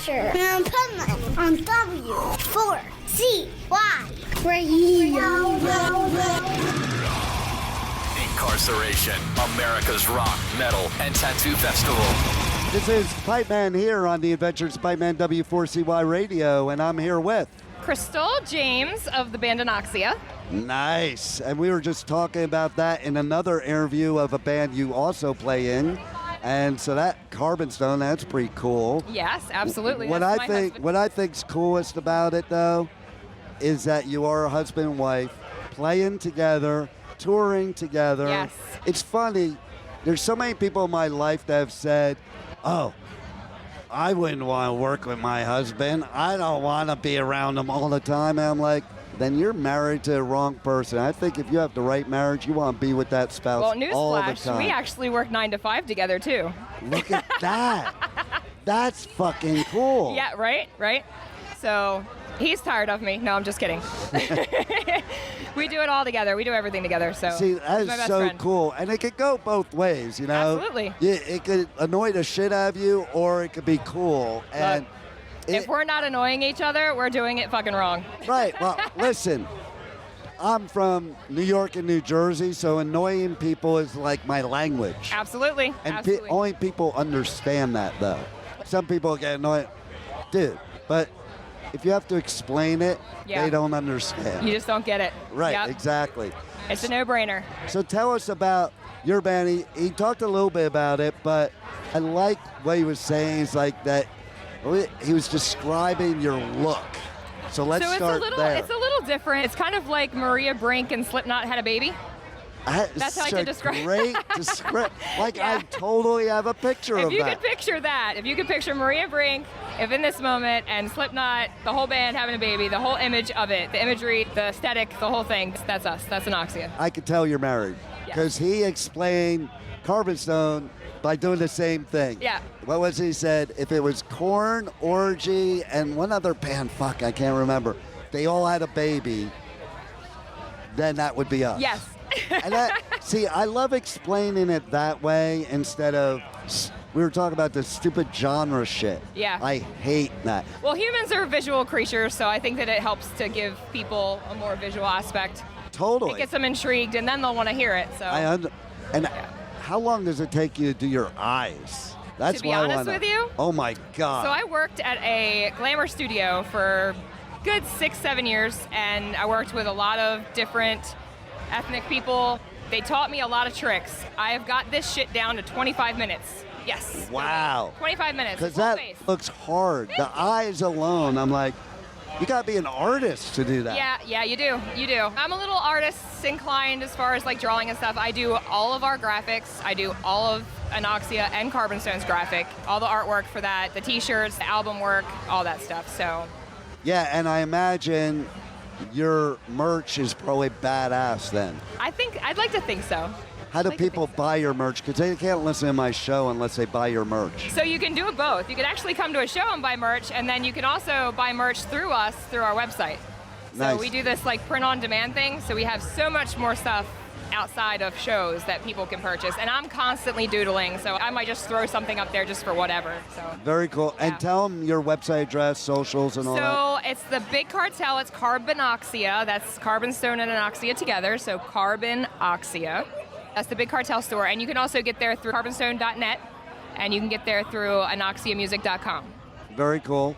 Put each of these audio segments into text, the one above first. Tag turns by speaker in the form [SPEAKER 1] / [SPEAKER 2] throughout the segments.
[SPEAKER 1] Adventure in Pipeman on W4CY Radio.
[SPEAKER 2] Inkcarceration, America's rock, metal, and tattoo festival.
[SPEAKER 3] This is Pipeman here on the Adventures of Pipeman W4CY Radio, and I'm here with
[SPEAKER 4] Crystal James of the band Anoxia.
[SPEAKER 3] Nice. And we were just talking about that in another interview of a band you also play in. And so that Carbon Stone, that's pretty cool.
[SPEAKER 4] Yes, absolutely.
[SPEAKER 3] What I think's coolest about it, though, is that you are a husband and wife playing together, touring together.
[SPEAKER 4] Yes.
[SPEAKER 3] It's funny. There's so many people in my life that have said, "Oh, I wouldn't want to work with my husband. I don't want to be around him all the time." And I'm like, then you're married to the wrong person. I think if you have the right marriage, you want to be with that spouse all the
[SPEAKER 4] newsflash,
[SPEAKER 3] time.
[SPEAKER 4] we actually work 9 to 5 together, too.
[SPEAKER 3] Look at that. That's fucking cool.
[SPEAKER 4] Yeah, right? So he's tired of me. No, I'm just kidding. We do it all together. We do everything together. So
[SPEAKER 3] see, that
[SPEAKER 4] he's my
[SPEAKER 3] is
[SPEAKER 4] best
[SPEAKER 3] so
[SPEAKER 4] friend.
[SPEAKER 3] cool. And it could go both ways, you know?
[SPEAKER 4] Absolutely.
[SPEAKER 3] Yeah, it could annoy the shit out of you, or it could be cool. And
[SPEAKER 4] if we're not annoying each other, we're doing it fucking wrong.
[SPEAKER 3] Right. Well, listen, I'm from New York and New Jersey, so annoying people is like my language.
[SPEAKER 4] Absolutely.
[SPEAKER 3] And
[SPEAKER 4] Absolutely.
[SPEAKER 3] only people understand that, though. Some people get annoyed. Dude, but if you have to explain it, they don't understand.
[SPEAKER 4] You just don't get it.
[SPEAKER 3] Right,
[SPEAKER 4] Yep.
[SPEAKER 3] exactly.
[SPEAKER 4] It's a no-brainer.
[SPEAKER 3] So tell us about your band. He talked a little bit about it, but I like what he was saying. He's like that. He was describing your look. So let's start there.
[SPEAKER 4] It's a little different. It's kind of like Maria Brink and Slipknot had a baby. That's how I can describe.
[SPEAKER 3] Great description. Like I totally have a picture of that.
[SPEAKER 4] If you could picture that, if you could picture Maria Brink, if in this moment, and Slipknot, the whole band having a baby, the whole image of it, the imagery, the aesthetic, the whole thing, that's us. That's Anoxia.
[SPEAKER 3] I could tell you're married because he explained Carbon Stone by doing the same thing.
[SPEAKER 4] Yeah.
[SPEAKER 3] What was he said? If it was Korn, Orgy, and one other band, fuck, I can't remember. They all had a baby, then that would be us.
[SPEAKER 4] Yes.
[SPEAKER 3] And see, I love explaining it that way instead of, we were talking about the stupid genre shit.
[SPEAKER 4] Yeah.
[SPEAKER 3] I hate that.
[SPEAKER 4] Well, humans are visual creatures, so I think that it helps to give people a more visual aspect.
[SPEAKER 3] Totally.
[SPEAKER 4] It gets them intrigued, and then they'll want to hear it. So.
[SPEAKER 3] How long does it take you to do your eyes? That's
[SPEAKER 4] to be
[SPEAKER 3] what
[SPEAKER 4] honest
[SPEAKER 3] I wanna,
[SPEAKER 4] with you?
[SPEAKER 3] Oh my God.
[SPEAKER 4] So I worked at a glamour studio for good 6-7 years, and I worked with a lot of different ethnic people. They taught me a lot of tricks. I have got this shit down to 25 minutes. Yes.
[SPEAKER 3] Wow.
[SPEAKER 4] 25 minutes.
[SPEAKER 3] Because that looks hard. The eyes alone, I'm like, you gotta be an artist to do that.
[SPEAKER 4] Yeah, you do. I'm a little artist inclined as far as like drawing and stuff. I do all of our graphics. I do all of Anoxia and Carbon Stone's graphic, all the artwork for that, the t-shirts, the album work, all that stuff. So.
[SPEAKER 3] Yeah, and I imagine your merch is probably badass then.
[SPEAKER 4] I'd like to think so.
[SPEAKER 3] How do people buy your merch? Because they can't listen to my show unless they buy your merch.
[SPEAKER 4] So you can do it both. You can actually come to a show and buy merch, and then you can also buy merch through us, through our website.
[SPEAKER 3] Nice.
[SPEAKER 4] So we do this like print-on-demand thing, so we have so much more stuff outside of shows that people can purchase. And I'm constantly doodling, so I might just throw something up there just for whatever. So.
[SPEAKER 3] Very cool. Yeah. And tell them your website address, socials, and all that.
[SPEAKER 4] So it's the big cartel. It's Carbanoxia. That's Carbon Stone and Anoxia together, so Carbanoxia. That's the big cartel store. And you can also get there through carbonstone.net, and you can get there through anoxiamusic.com.
[SPEAKER 3] Very cool.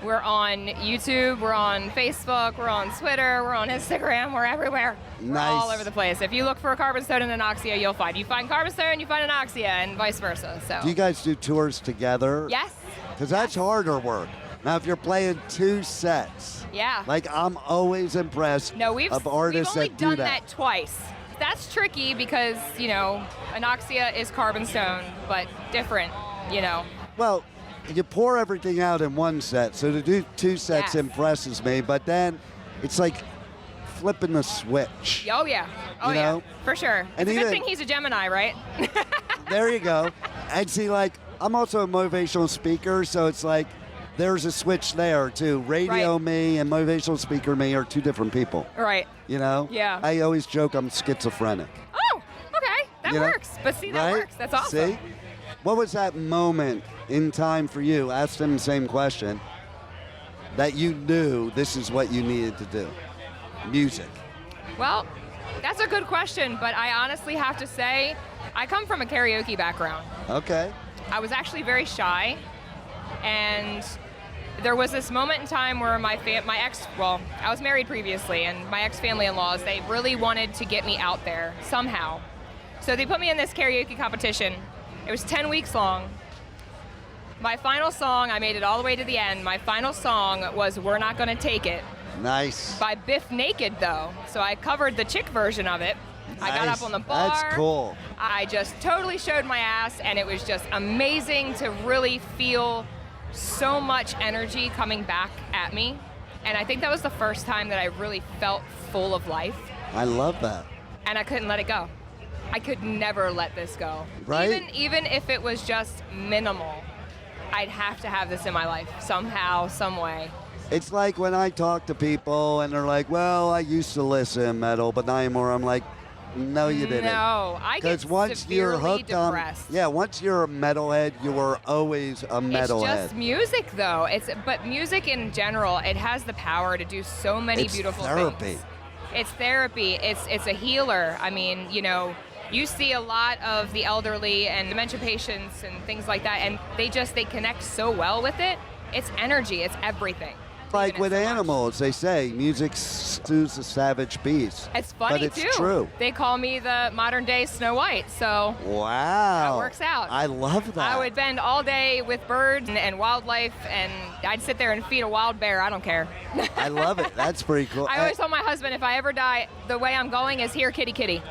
[SPEAKER 4] We're on YouTube, we're on Facebook, we're on Twitter, we're on Instagram, we're everywhere.
[SPEAKER 3] Nice.
[SPEAKER 4] We're all over the place. If you look for Carbon Stone and Anoxia, you'll find. You find Carbon Stone, you find Anoxia, and vice versa. So.
[SPEAKER 3] Do you guys do tours together?
[SPEAKER 4] Yes.
[SPEAKER 3] Because that's harder work. Now, if you're playing 2 sets, like I'm always impressed of artists that do that.
[SPEAKER 4] We've only done that twice. That's tricky because, you know, Anoxia is Carbon Stone, but different, you know.
[SPEAKER 3] Well, you pour everything out in 1 set, so to do 2 sets impresses me, but then it's like flipping the switch.
[SPEAKER 4] Oh, yeah. Oh, yeah. For sure.
[SPEAKER 3] And
[SPEAKER 4] it's a good thing he's a Gemini, right?
[SPEAKER 3] There you go. And see, like, I'm also a motivational speaker, so it's like there's a switch there, too. Radio me and motivational speaker me are 2 different people.
[SPEAKER 4] Right.
[SPEAKER 3] You know?
[SPEAKER 4] Yeah.
[SPEAKER 3] I always joke I'm schizophrenic.
[SPEAKER 4] Oh, okay. That works. But see, that works. That's awesome.
[SPEAKER 3] See? What was that moment in time for you? Ask them the same question. That you knew this is what you needed to do. Music.
[SPEAKER 4] Well, that's a good question, but I honestly have to say, I come from a karaoke background.
[SPEAKER 3] Okay.
[SPEAKER 4] I was actually very shy, and there was this moment in time where my ex, well, I was married previously, and my ex-family-in-laws, they really wanted to get me out there somehow. So they put me in this karaoke competition. It was 10 weeks long. My final song, I made it all the way to the end. My final song was We're Not Gonna Take It.
[SPEAKER 3] Nice.
[SPEAKER 4] By Biff Naked, though. So I covered the chick version of it.
[SPEAKER 3] Nice.
[SPEAKER 4] I got up on the bar.
[SPEAKER 3] That's cool.
[SPEAKER 4] I just totally showed my ass, and it was just amazing to really feel so much energy coming back at me. And I think that was the first time that I really felt full of life.
[SPEAKER 3] I love that.
[SPEAKER 4] And I couldn't let it go. I could never let this go.
[SPEAKER 3] Right?
[SPEAKER 4] Even if it was just minimal, I'd have to have this in my life somehow, some way.
[SPEAKER 3] It's like when I talk to people and they're like, well, I used to listen to metal, but not anymore. I'm like, no, you didn't.
[SPEAKER 4] No, I get severely depressed.
[SPEAKER 3] Once you're a metalhead, you are always a metalhead.
[SPEAKER 4] It's just music, though. But music in general, it has the power to do so many beautiful things. It's therapy. It's a healer. I mean, you know, you see a lot of the elderly and dementia patients and things like that, and they connect so well with it. It's energy. It's everything.
[SPEAKER 3] Like with animals, they say music soothes the savage beast.
[SPEAKER 4] It's funny,
[SPEAKER 3] but it's
[SPEAKER 4] too.
[SPEAKER 3] True.
[SPEAKER 4] They call me the modern-day Snow White, so
[SPEAKER 3] wow,
[SPEAKER 4] that works out.
[SPEAKER 3] I love that.
[SPEAKER 4] I would bend all day with birds and wildlife, and I'd sit there and feed a wild bear. I don't care.
[SPEAKER 3] I love it. That's pretty cool.
[SPEAKER 4] I always told my husband, if I ever die, the way I'm going is here, kitty, kitty.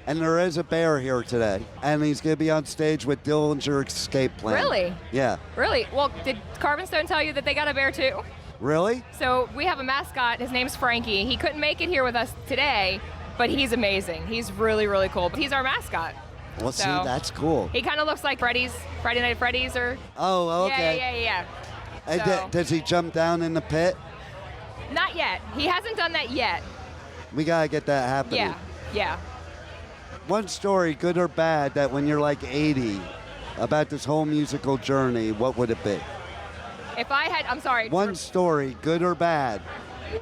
[SPEAKER 3] And there is a bear here today, and he's going to be on stage with Dillinger Escape Plan.
[SPEAKER 4] Really?
[SPEAKER 3] Yeah.
[SPEAKER 4] Really? Well, did Carbon Stone tell you that they got a bear, too?
[SPEAKER 3] Really?
[SPEAKER 4] So we have a mascot. His name's Frankie. He couldn't make it here with us today, but he's amazing. He's really, really cool. But he's our mascot.
[SPEAKER 3] Well, see, that's cool.
[SPEAKER 4] He kind of looks like Friday Night at Freddy's, or...
[SPEAKER 3] Oh, okay.
[SPEAKER 4] Yeah.
[SPEAKER 3] And
[SPEAKER 4] So,
[SPEAKER 3] does he jump down in the pit?
[SPEAKER 4] not yet. He hasn't done that yet.
[SPEAKER 3] We got to get that happening.
[SPEAKER 4] Yeah.
[SPEAKER 3] One story, good or bad, that when you're like 80, about this whole musical journey, what would it be?
[SPEAKER 4] If I had... I'm sorry.
[SPEAKER 3] One story, good or bad,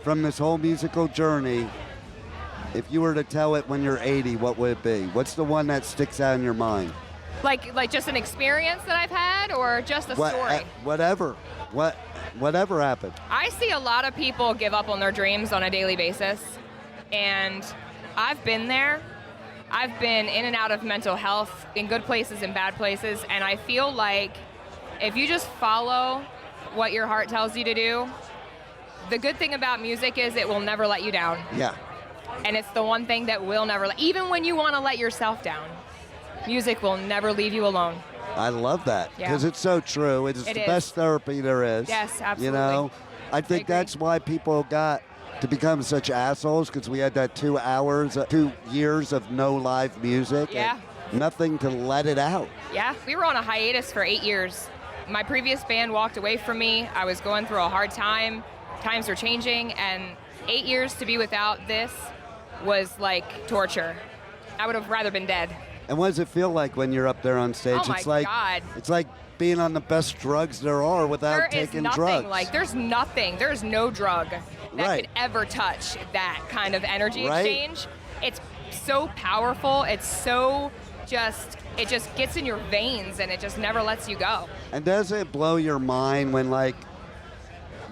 [SPEAKER 3] from this whole musical journey, if you were to tell it when you're 80, what would it be? What's the one that sticks out in your mind?
[SPEAKER 4] Like just an experience that I've had, or just a story?
[SPEAKER 3] Whatever. Whatever happened.
[SPEAKER 4] I see a lot of people give up on their dreams on a daily basis, and I've been there. I've been in and out of mental health, in good places and bad places, and I feel like if you just follow what your heart tells you to do, the good thing about music is it will never let you down.
[SPEAKER 3] Yeah.
[SPEAKER 4] And it's the one thing that will never even when you want to let yourself down, music will never leave you alone.
[SPEAKER 3] I love that, because
[SPEAKER 4] Yeah.
[SPEAKER 3] it's so true. It's the best therapy there is.
[SPEAKER 4] Yes, absolutely.
[SPEAKER 3] You know, I think that's why people got to become such assholes, because we had that 2 years of no live music.
[SPEAKER 4] Yeah.
[SPEAKER 3] And nothing to let it out.
[SPEAKER 4] Yeah, we were on a hiatus for 8 years. My previous band walked away from me. I was going through a hard time. Times were changing, and 8 years to be without this was like torture. I would have rather been dead.
[SPEAKER 3] And what does it feel like when you're up there on stage?
[SPEAKER 4] Oh my God.
[SPEAKER 3] It's like being on the best drugs there are without taking drugs.
[SPEAKER 4] There's no drug that
[SPEAKER 3] Right.
[SPEAKER 4] could ever touch that kind of energy
[SPEAKER 3] Right.
[SPEAKER 4] exchange. It's so powerful. It's so it just gets in your veins, and it just never lets you go.
[SPEAKER 3] And does it blow your mind when, like,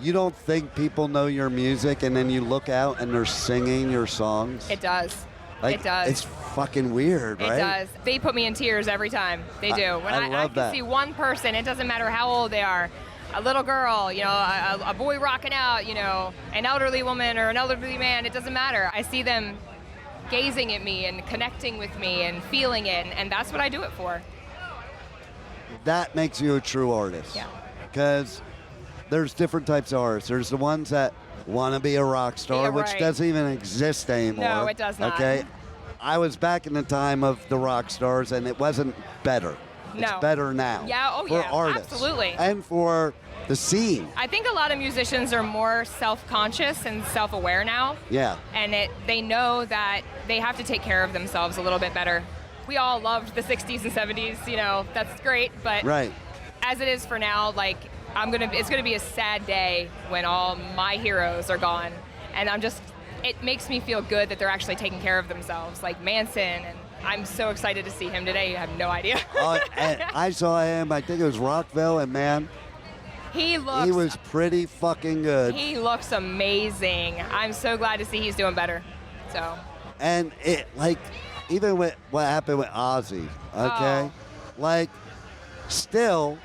[SPEAKER 3] you don't think people know your music, and then you look out and they're singing your songs?
[SPEAKER 4] It does.
[SPEAKER 3] Like,
[SPEAKER 4] It does.
[SPEAKER 3] It's fucking weird, right?
[SPEAKER 4] It does. They put me in tears every time. They do. When
[SPEAKER 3] I
[SPEAKER 4] I
[SPEAKER 3] love
[SPEAKER 4] can
[SPEAKER 3] that.
[SPEAKER 4] see one person, it doesn't matter how old they are, a little girl, a boy rocking out, an elderly woman or an elderly man, it doesn't matter. I see them gazing at me and connecting with me and feeling it, and that's what I do it for.
[SPEAKER 3] That makes you a true artist.
[SPEAKER 4] Yeah.
[SPEAKER 3] Because there's different types of artists. There's the ones that want to be a rock star,
[SPEAKER 4] Yeah,
[SPEAKER 3] which
[SPEAKER 4] right.
[SPEAKER 3] doesn't even exist anymore.
[SPEAKER 4] No, it does not.
[SPEAKER 3] Okay? I was back in the time of the rock stars, and it wasn't better. It's
[SPEAKER 4] No.
[SPEAKER 3] better now.
[SPEAKER 4] Yeah,
[SPEAKER 3] for
[SPEAKER 4] yeah,
[SPEAKER 3] artists.
[SPEAKER 4] absolutely.
[SPEAKER 3] And for the scene.
[SPEAKER 4] I think a lot of musicians are more self-conscious and self-aware now.
[SPEAKER 3] Yeah.
[SPEAKER 4] And they know that they have to take care of themselves a little bit better. we all loved the 60s and 70s, you know, that's great, but
[SPEAKER 3] Right.
[SPEAKER 4] as it is for now, like, it's gonna be a sad day when all my heroes are gone, and it makes me feel good that they're actually taking care of themselves, like Manson, and I'm so excited to see him today. You have no idea.
[SPEAKER 3] And I saw him, I think it was Rockville, and man,
[SPEAKER 4] he
[SPEAKER 3] was pretty fucking good.
[SPEAKER 4] He looks amazing. I'm so glad to see he's doing better. So.
[SPEAKER 3] And it, like, even with what happened with Ozzy, okay? Like, still,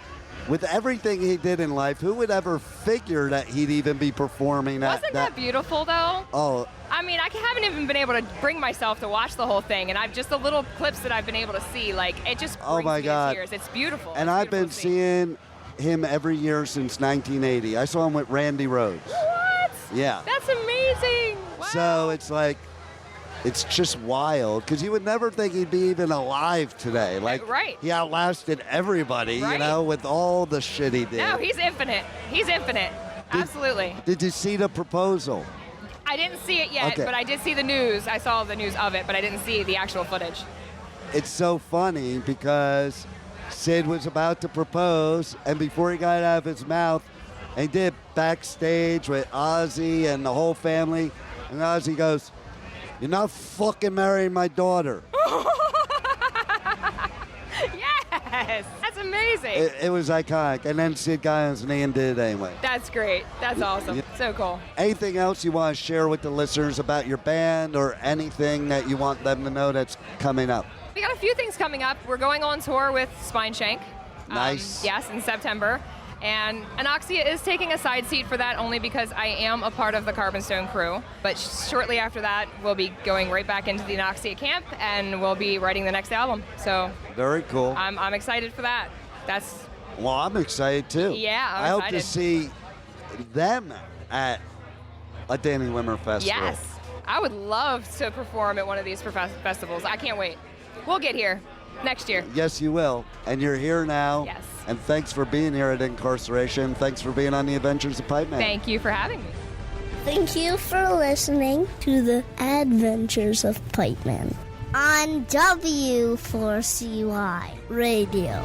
[SPEAKER 3] with everything he did in life, who would ever figure that he'd even be performing that?
[SPEAKER 4] Wasn't that beautiful, though?
[SPEAKER 3] Oh.
[SPEAKER 4] I mean, I haven't even been able to bring myself to watch the whole thing, and I've just the little clips that I've been able to see, like, it just brings me to tears. It's beautiful.
[SPEAKER 3] And I've been seeing him every year since 1980. I saw him with Randy Rhoads.
[SPEAKER 4] What?
[SPEAKER 3] Yeah.
[SPEAKER 4] That's amazing. Wow.
[SPEAKER 3] So it's like, it's just wild, because you would never think he'd be even alive today. Like,
[SPEAKER 4] right.
[SPEAKER 3] He outlasted everybody,
[SPEAKER 4] right.
[SPEAKER 3] you know, with all the shit he did.
[SPEAKER 4] No, he's infinite. He's infinite. Absolutely.
[SPEAKER 3] Did you see The Proposal?
[SPEAKER 4] I didn't see it yet,
[SPEAKER 3] Okay.
[SPEAKER 4] but I did see the news. I saw the news of it, but I didn't see the actual footage.
[SPEAKER 3] It's so funny because Sid was about to propose, and before he got it out of his mouth, he did backstage with Ozzy and the whole family, and Ozzy goes, "You're not fucking marrying my daughter."
[SPEAKER 4] Yes, that's amazing.
[SPEAKER 3] It was iconic, and then Sid got on his knee and did it anyway.
[SPEAKER 4] That's great. That's awesome.
[SPEAKER 3] Yeah.
[SPEAKER 4] So cool.
[SPEAKER 3] Anything else you want to share with the listeners about your band, or anything that you want them to know that's coming up?
[SPEAKER 4] We got a few things coming up. We're going on tour with Spineshank.
[SPEAKER 3] Nice.
[SPEAKER 4] Yes, in September. And Anoxia is taking a side seat for that only because I am a part of the Carbon Stone crew. But shortly after that, we'll be going right back into the Anoxia camp, and we'll be writing the next album. So
[SPEAKER 3] very cool.
[SPEAKER 4] I'm excited for that.
[SPEAKER 3] Well, I'm excited too.
[SPEAKER 4] Yeah,
[SPEAKER 3] I hope to see them at a Danny Wimmer festival.
[SPEAKER 4] Yes, I would love to perform at one of these festivals. I can't wait. We'll get here next year.
[SPEAKER 3] Yes, you will. And you're here now.
[SPEAKER 4] Yes.
[SPEAKER 3] And thanks for being here at Inkcarceration. Thanks for being on the Adventures of Pipeman.
[SPEAKER 4] Thank you for having me.
[SPEAKER 1] Thank you for listening to the Adventures of Pipeman on W4CY Radio.